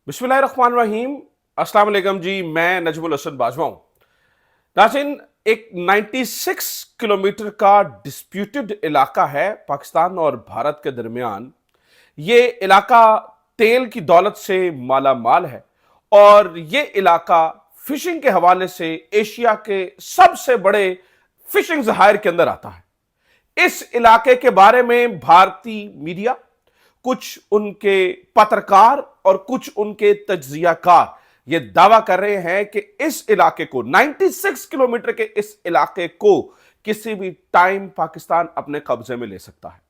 बिस्मिल्लाहिर्रहमानिर्रहीम। अस्सलाम वालेकुम जी, मैं नजमुल हसन बाजवा हूं। नाज़रीन, एक 96 किलोमीटर का डिस्प्यूटेड इलाका है पाकिस्तान और भारत के दरमियान। ये इलाका तेल की दौलत से माला माल है और ये इलाका फिशिंग के हवाले से एशिया के सबसे बड़े फिशिंग जहायर के अंदर आता है। इस इलाके के बारे में भारतीय मीडिया, कुछ उनके पत्रकार और कुछ उनके तज्जियाकार ये दावा कर रहे हैं कि इस इलाके को 96 किलोमीटर के इस इलाके को किसी भी टाइम पाकिस्तान अपने कब्जे में ले सकता है।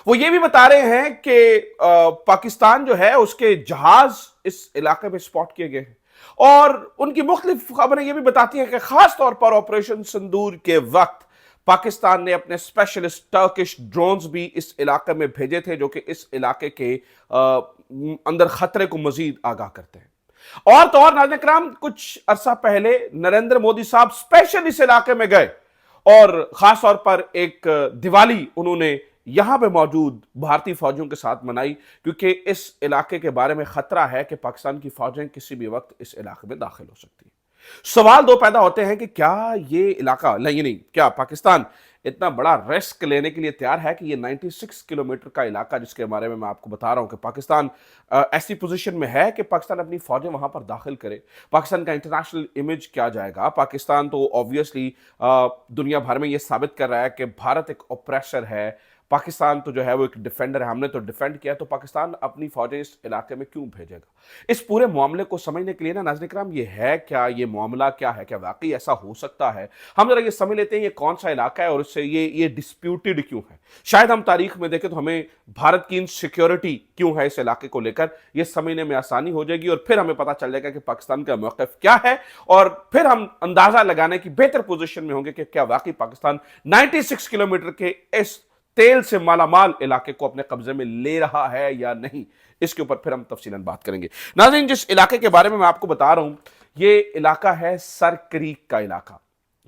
वो ये भी बता रहे हैं कि पाकिस्तान जो है उसके जहाज इस इलाके में स्पॉट किए गए हैं और उनकी मुख्तलिफ खबरें ये भी बताती हैं कि खास तौर पर ऑपरेशन सिंदूर के वक्त पाकिस्तान ने अपने स्पेशलिस्ट टर्किश ड्रोन्स भी इस इलाके में भेजे थे, जो कि इस इलाके के अंदर खतरे को मजीद आगाह करते हैं। और तो और नाज़रीन किराम, कुछ अरसा पहले नरेंद्र मोदी साहब स्पेशल इस इलाके में गए और खास तौर पर एक दिवाली उन्होंने यहां पे मौजूद भारतीय फौजियों के साथ मनाई, क्योंकि इस इलाके के बारे में खतरा है कि पाकिस्तान की फौजें किसी भी वक्त इस इलाके में दाखिल हो सकती हैं। सवाल दो पैदा होते हैं कि क्या ये इलाका नहीं, क्या पाकिस्तान इतना बड़ा रिस्क लेने के लिए तैयार है कि ये 96 किलोमीटर का इलाका, जिसके बारे में मैं आपको बता रहा हूं कि पाकिस्तान ऐसी पोजीशन में है कि पाकिस्तान अपनी फौजें वहां पर दाखिल करे, पाकिस्तान का इंटरनेशनल इमेज क्या जाएगा? पाकिस्तान तो ऑब्वियसली दुनिया भर में ये साबित कर रहा है कि भारत एक ऑपरेसर है, पाकिस्तान तो जो है वो एक डिफेंडर है, हमने तो डिफेंड किया, तो पाकिस्तान अपनी फौजें इस इलाके में क्यों भेजेगा? इस पूरे मामले को समझने के लिए ना नाज़रीन किराम, ये है क्या, ये मामला क्या है, क्या वाकई ऐसा हो सकता है? हम जरा ये समझ लेते हैं ये कौन सा इलाका है और इससे ये डिस्प्यूटेड क्यों है। शायद हम तारीख में देखें तो हमें भारत की इनसिक्योरिटी क्यों है इस इलाके को लेकर ये समझने में आसानी हो जाएगी और फिर हमें पता चल जाएगा कि पाकिस्तान का मौक़िफ़ क्या है और फिर हम अंदाजा लगाने की बेहतर पोजीशन में होंगे कि क्या वाकई पाकिस्तान 96 किलोमीटर के इस तेल से मालामाल इलाके को अपने कब्जे में ले रहा है या नहीं। इसके ऊपर फिर हम तफसीलन बात करेंगे। नाज़रीन, जिस इलाके के बारे में मैं आपको बता रहा हूं, ये इलाका है सर क्रीक का इलाका।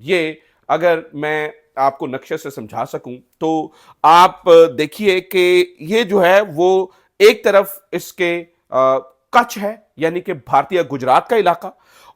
ये अगर मैं आपको नक्शे से समझा सकूं तो आप देखिए कि ये जो है वो एक तरफ इसके कच्छ है, यानी कि भारतीय गुजरात का इलाका,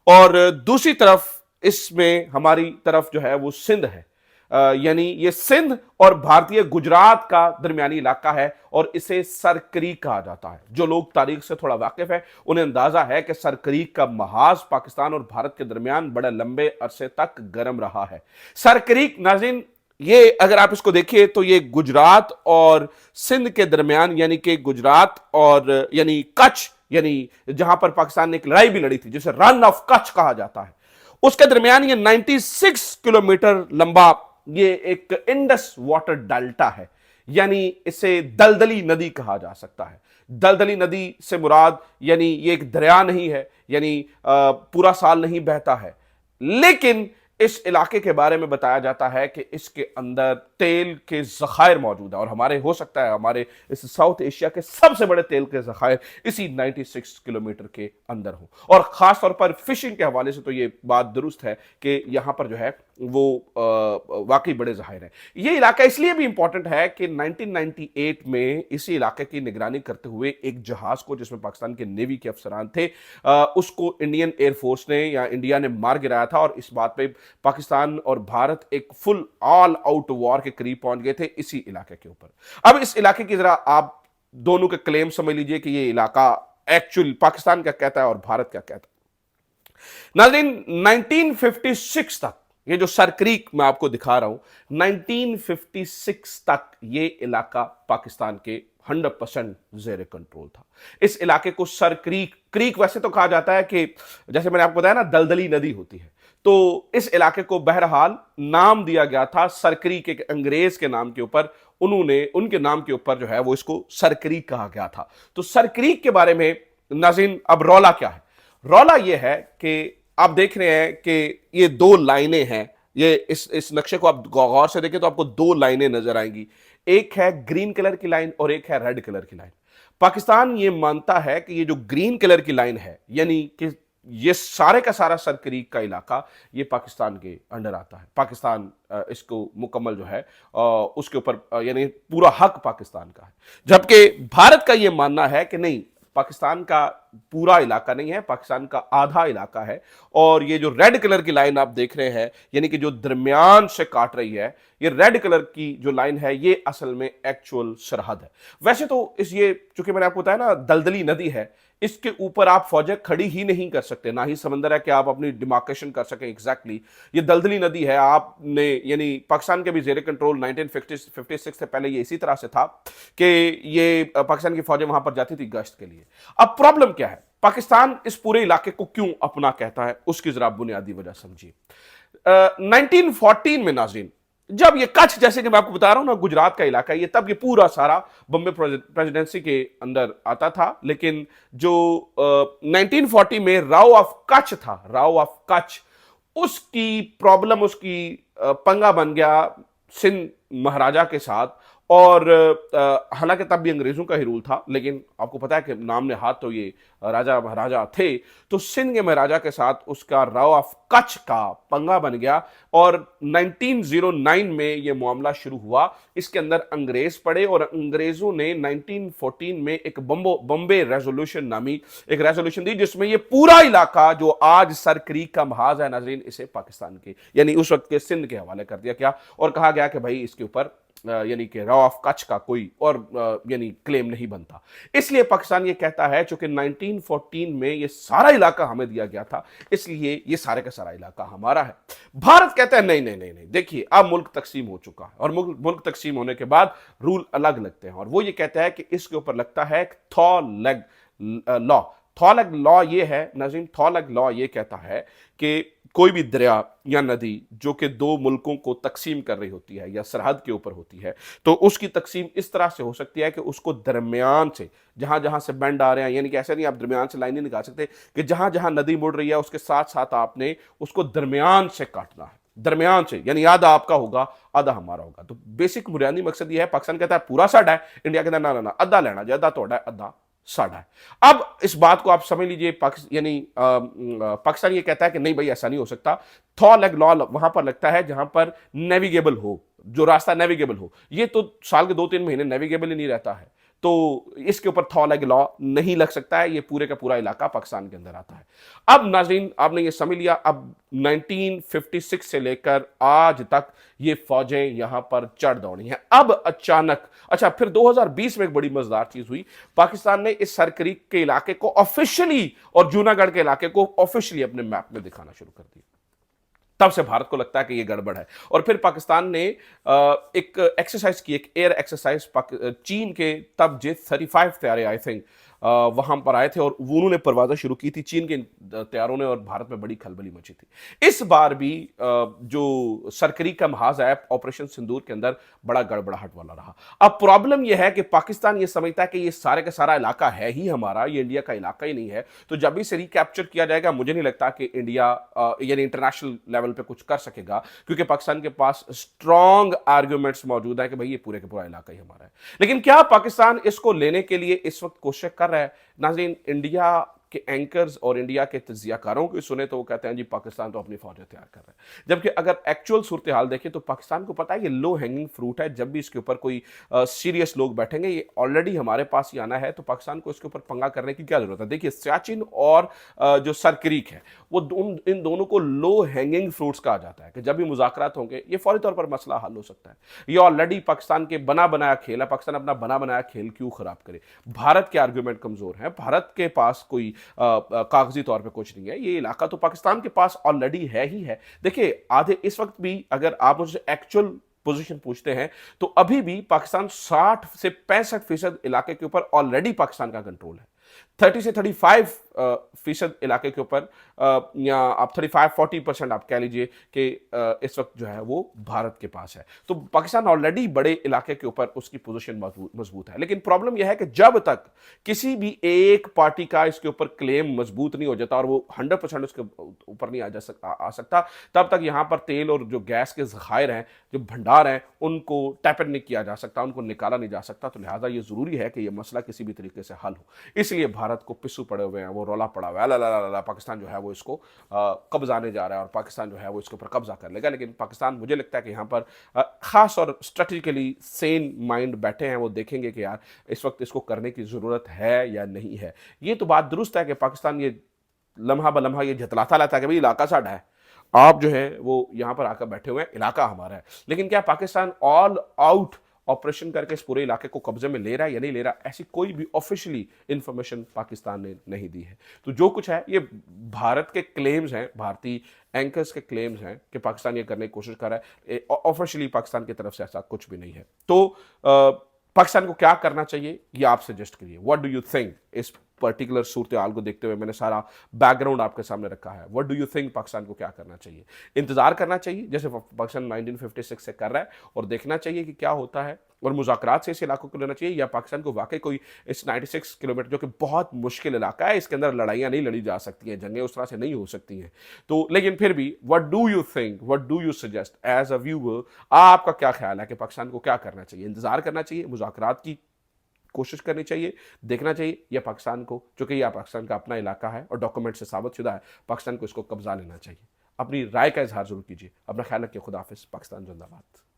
और दूसरी तरफ इसमें हमारी तरफ जो है वो सिंध है। यानी ये सिंध और भारतीय गुजरात का दरमियानी इलाका है और इसे सरक्रीक कहा जाता है। जो लोग तारीख से थोड़ा वाकिफ है उन्हें अंदाजा है कि सरक्रीक का महाज पाकिस्तान और भारत के दरमियान बड़े लंबे अरसे तक गर्म रहा है। सरक्रीक नाज़रीन, ये अगर आप इसको देखिए तो ये गुजरात और सिंध के दरमियान, यानी कि गुजरात और यानी कच्छ, यानी जहां पर पाकिस्तान ने एक लड़ाई भी लड़ी थी जिसे रन ऑफ कच्छ कहा जाता है, उसके दरमियान ये 96 किलोमीटर लंबा ये एक इंडस वाटर डेल्टा है, यानी इसे दलदली नदी कहा जा सकता है। दलदली नदी से मुराद यानी ये एक दरिया नहीं है, यानी पूरा साल नहीं बहता है, लेकिन इस इलाके के बारे में बताया जाता है कि इसके अंदर तेल के ज़खायर मौजूद है और हमारे हो सकता है हमारे इस साउथ एशिया के सबसे बड़े तेल के ज़खायर इसी 96 किलोमीटर के अंदर हो। और ख़ास तौर पर फिशिंग के हवाले से तो ये बात दुरुस्त है कि यहाँ पर जो है वो वाकई बड़े ज़खायर हैं। ये इलाका इसलिए भी इंपॉर्टेंट है कि 1998 में इसी इलाके की निगरानी करते हुए एक जहाज़ को, जिसमें पाकिस्तान के नेवी के अफसरान थे, उसको इंडियन एयरफोर्स ने या इंडिया ने मार गिराया था और इस बात पे पाकिस्तान और भारत एक फुल ऑल आउट वॉर के करीब पहुंच गए थे इसी इलाके के ऊपर। अब इस इलाके की जरा आप दोनों के क्लेम समझ लीजिए कि ये इलाका एक्चुअल पाकिस्तान क्या कहता है और भारत क्या कहता है। नाज़रीन, 1956 तक ये जो सरक्रीक मैं आपको दिखा रहा हूं, 1956 तक ये इलाका पाकिस्तान के 100% जेर कंट्रोल था। इस इलाके को सरक्रीक, क्रीक वैसे तो कहा जाता है कि जैसे मैंने आपको बताया ना दलदली नदी होती है, तो इस इलाके को बहरहाल नाम दिया गया था सरक्रीक, एक अंग्रेज के नाम के ऊपर, उनके नाम के ऊपर जो है वो इसको सरक्रीक कहा गया था। तो सरक्रीक के बारे में नाज़रीन अब रौला क्या है? रौला ये है कि आप देख रहे हैं कि ये दो लाइनें हैं, ये इस नक्शे को आप गौर से देखें तो आपको दो लाइनें नजर आएंगी। एक है ग्रीन कलर की लाइन और एक है रेड कलर की लाइन। पाकिस्तान ये मानता है कि ये जो ग्रीन कलर की लाइन है, यानी कि ये सारे का सारा सरक्रीक का इलाका ये पाकिस्तान के अंडर आता है। पाकिस्तान इसको मुकम्मल जो है उसके ऊपर यानी पूरा हक पाकिस्तान का है। जबकि भारत का ये मानना है कि नहीं, पाकिस्तान का पूरा इलाका नहीं है, पाकिस्तान का आधा इलाका है। और ये जो रेड कलर की लाइन आप देख रहे हैं, यानी कि जो दरमियान से काट रही है, ये रेड कलर की जो लाइन है, ये असल में एक्चुअल सरहद है। वैसे तो इस ये चूंकि मैंने आपको बताया ना, दलदली नदी है, इसके ऊपर आप फौजें खड़ी ही नहीं कर सकते, ना ही समंदर है कि आप अपनी डिमार्केशन कर सकें एग्जैक्टली। ये दलदली नदी है, आपने यानी पाकिस्तान के भी जेर कंट्रोल 1956 से पहले ये इसी तरह से था कि ये पाकिस्तान की फौजें वहां पर जाती थी गश्त के लिए। अब प्रॉब्लम क्या है, पाकिस्तान इस पूरे इलाके को क्यों अपना कहता है, उसकी जरा बुनियादी वजह समझिए। 1914 में नाज़रीन, जब ये कच्छ, जैसे कि मैं आपको बता रहा हूं ना, गुजरात का इलाका है ये, तब ये पूरा सारा बम्बे प्रेसिडेंसी के अंदर आता था। लेकिन जो 1940 में राव ऑफ कच्छ था, राव ऑफ कच्छ, उसकी प्रॉब्लम, उसकी पंगा बन गया सिंध महाराजा के साथ। और हालांकि तब भी अंग्रेजों का ही रूल था, लेकिन आपको पता है कि नाम ने हाथ तो ये राजा महाराजा थे। तो सिंध के महाराजा के साथ उसका राव ऑफ कच्छ का पंगा बन गया और 1909 में यह मामला शुरू हुआ। इसके अंदर अंग्रेज पड़े और अंग्रेजों ने 1914 में एक बम्बे रेजोल्यूशन नामी एक रेजोल्यूशन दी, जिसमें यह पूरा इलाका जो आज सर क्रीक का महाज है नाज़रीन, इसे पाकिस्तान के यानी उस वक्त के सिंध के हवाले कर दिया गया और कहा गया कि भाई इसके ऊपर यानी कि राव ऑफ कच्छ का कोई और यानी क्लेम नहीं बनता। इसलिए पाकिस्तान ये कहता है चूंकि 1914 में ये सारा इलाका हमें दिया गया था, इसलिए ये सारे का सारा इलाका हमारा है। भारत कहता है नहीं नहीं नहीं नहीं, देखिए अब मुल्क तकसीम हो चुका है और मुल्क तकसीम होने के बाद रूल अलग लगते हैं, और वो ये कहता है कि इसके ऊपर लगता है thaw leg law. Thaw leg law ये है नाज़रीन, थॉ लेग लॉ ये कहता है कि कोई भी दरिया या नदी जो कि दो मुल्कों को तकसीम कर रही होती है या सरहद के ऊपर होती है, तो उसकी तकसीम इस तरह से हो सकती है कि उसको दरमियान से, जहां जहां से बेंड आ रहे हैं, यानी कि ऐसे नहीं आप दरमियान से लाइन नहीं निकाल सकते कि जहां जहां नदी मुड़ रही है उसके साथ साथ आपने उसको दरमियान से काटना है, दरमियान से, यानी आधा आपका होगा आधा हमारा होगा। तो बेसिक बुनियादी मकसद यह है, पाकिस्तान कहता है पूरा साडा है, इंडिया कहता है ना ना ना, अद्धा लेना जो अद्धा तोड़ा है अद्धा साढ़ा है। अब इस बात को आप समझ लीजिए, यानी पाकिस्तान ये कहता है कि नहीं भाई ऐसा नहीं हो सकता। थॉ लेग लॉ वहां पर लगता है जहां पर नेविगेबल हो, जो रास्ता नेविगेबल हो। ये तो साल के 2-3 महीने नेविगेबल ही नहीं रहता है, तो इसके ऊपर थॉ लेग लॉ नहीं लग सकता है। ये पूरे का पूरा इलाका पाकिस्तान के अंदर आता है। अब नाज़रीन आपने ये समझ लिया, अब 1956 से लेकर आज तक ये फौजें यहां पर चढ़ दौड़ी हैं। अब अचानक, अच्छा फिर 2020 में एक बड़ी मजेदार चीज हुई, पाकिस्तान ने इस सरक्रीक के इलाके को ऑफिशियली और जूनागढ़ के इलाके को ऑफिशियली अपने मैप में दिखाना शुरू कर दिया। तब से भारत को लगता है कि यह गड़बड़ है, और फिर पाकिस्तान ने एक एक्सरसाइज की, एक एयर एक्सरसाइज चीन के तब J-35 तैयारे आई थिंक वहां पर आए थे और उन्होंने परवाज़ें शुरू की थी चीन के तैयारों ने, और भारत में बड़ी खलबली मची थी। इस बार भी जो सरकरी का महाज है ऑपरेशन सिंदूर के अंदर बड़ा गड़बड़ाहट वाला रहा। अब प्रॉब्लम यह है कि पाकिस्तान ये समझता है कि ये सारे का सारा इलाका है ही हमारा, ये इंडिया का इलाका ही नहीं है, तो जब इसे रिकैप्चर किया जाएगा मुझे नहीं लगता कि इंडिया यानी इंटरनेशनल लेवल पे कुछ कर सकेगा, क्योंकि पाकिस्तान के पास स्ट्रॉन्ग आर्ग्यूमेंट्स मौजूद है कि भाई ये पूरे का पूरा इलाका ही हमारा है। लेकिन क्या पाकिस्तान इसको लेने के लिए इस वक्त कोशिश कर रहा है? नाज़रीन, इंडिया के एंकर्स और इंडिया के तज्जियाकारों की सुने तो वो कहते हैं जी पाकिस्तान तो अपनी फौजें तैयार कर रहा है, जबकि अगर एक्चुअल सूरत हाल देखें तो पाकिस्तान को पता है ये लो हैंगिंग फ्रूट है, जब भी इसके ऊपर कोई सीरियस लोग बैठेंगे ये ऑलरेडी हमारे पास ही आना है, तो पाकिस्तान को इसके ऊपर पंगा करने की क्या जरूरत है। देखिए सियाचिन और जो सरक्रीक है वो इन दोनों को लो हैंगिंग फ्रूट्स कहा जाता है कि जब भी मुज़ाकरात होंगे ये फौरी तौर पर मसला हल हो सकता है। ये ऑलरेडी पाकिस्तान के बना बनाया खेल है, पाकिस्तान अपना बना बनाया खेल क्यों खराब करे। भारत के आर्ग्यूमेंट कमजोर हैं, भारत के पास कोई कागजी तौर पे कुछ नहीं है, ये इलाका तो पाकिस्तान के पास ऑलरेडी है ही है। देखिए आधे इस वक्त भी अगर आप मुझसे एक्चुअल पोजीशन पूछते हैं तो अभी भी पाकिस्तान 60 से 65% इलाके के ऊपर ऑलरेडी पाकिस्तान का कंट्रोल है। 30 से 35% इलाके के ऊपर या आप 35-40% आप कह लीजिए कि इस वक्त जो है वो भारत के पास है। तो पाकिस्तान ऑलरेडी बड़े इलाके के ऊपर उसकी पोजीशन मजबूत है। लेकिन प्रॉब्लम यह है कि जब तक किसी भी एक पार्टी का इसके ऊपर क्लेम मजबूत नहीं हो जाता और वो 100% उसके ऊपर नहीं आ सकता, तब तक यहां पर तेल और जो गैस के ज़खायर हैं, जो भंडार हैं, उनको टैप नहीं किया जा सकता, उनको निकाला नहीं जा सकता। तो लिहाजा ये जरूरी है कि यह मसला किसी भी तरीके से हल हो। इसलिए भारत भारत को पिस्सू पड़े हुए हैं, वो रौला पड़ा हुआ है, ला ला ला ला, पाकिस्तान जो है वो इसको कब्जाने जा रहा है और पाकिस्तान जो है वो इसके ऊपर कब्जा कर लेगा। लेकिन पाकिस्तान, मुझे लगता है कि यहाँ पर खास और स्ट्रेटेजिकली सेन माइंड बैठे हैं, वो देखेंगे कि यार इस वक्त इसको करने की ज़रूरत है या नहीं है। ये तो बात दुरुस्त है कि पाकिस्तान ये लम्हा ब लम्हा ये झतलाता रहता है कि भाई इलाका साडा है, आप जो है वो यहाँ पर आकर बैठे हुए हैं, इलाका हमारा है। लेकिन क्या पाकिस्तान ऑल आउट ऑपरेशन करके इस पूरे इलाके को कब्जे में ले रहा है या नहीं ले रहा, ऐसी कोई भी ऑफिशियली इंफॉर्मेशन पाकिस्तान ने नहीं दी है। तो जो कुछ है ये भारत के क्लेम्स हैं, भारतीय एंकर्स के क्लेम्स हैं कि पाकिस्तान ये करने की कोशिश कर रहा है। ऑफिशियली पाकिस्तान की तरफ से ऐसा कुछ भी नहीं है। तो पाकिस्तान को क्या करना चाहिए ये आप सजेस्ट करिए। What do you think? इस पर्टिकुलर सूरत हाल को देखते हुए मैंने सारा बैकग्राउंड आपके सामने रखा है। What do you think Pakistan को क्या करना चाहिए? इंतजार करना चाहिए जैसे पाकिस्तान 1956 से कर रहा है और देखना चाहिए कि क्या होता है और मुज़ाकरात से इस इलाकों को लेना चाहिए, या पाकिस्तान को वाकई कोई इस 96 किलोमीटर, जो कि बहुत मुश्किल इलाका है, इसके अंदर लड़ाइयाँ नहीं लड़ी जा सकती हैं, जंगें उस तरह से नहीं हो सकती हैं। तो लेकिन फिर भी what do you think, what do you suggest as a viewer, आपका क्या ख्याल है कि पाकिस्तान को क्या करना चाहिए? इंतजार करना चाहिए, मुज़ाकरात की कोशिश करनी चाहिए, देखना चाहिए, या पाकिस्तान को, जो कि यह पाकिस्तान का अपना इलाका है और डॉक्यूमेंट से साबित शुदा है, पाकिस्तान को इसको कब्जा लेना चाहिए? अपनी राय का इजहार जरूर कीजिए। अपना ख्याल रखिए। खुदा हाफिज़। पाकिस्तान जिंदाबाद।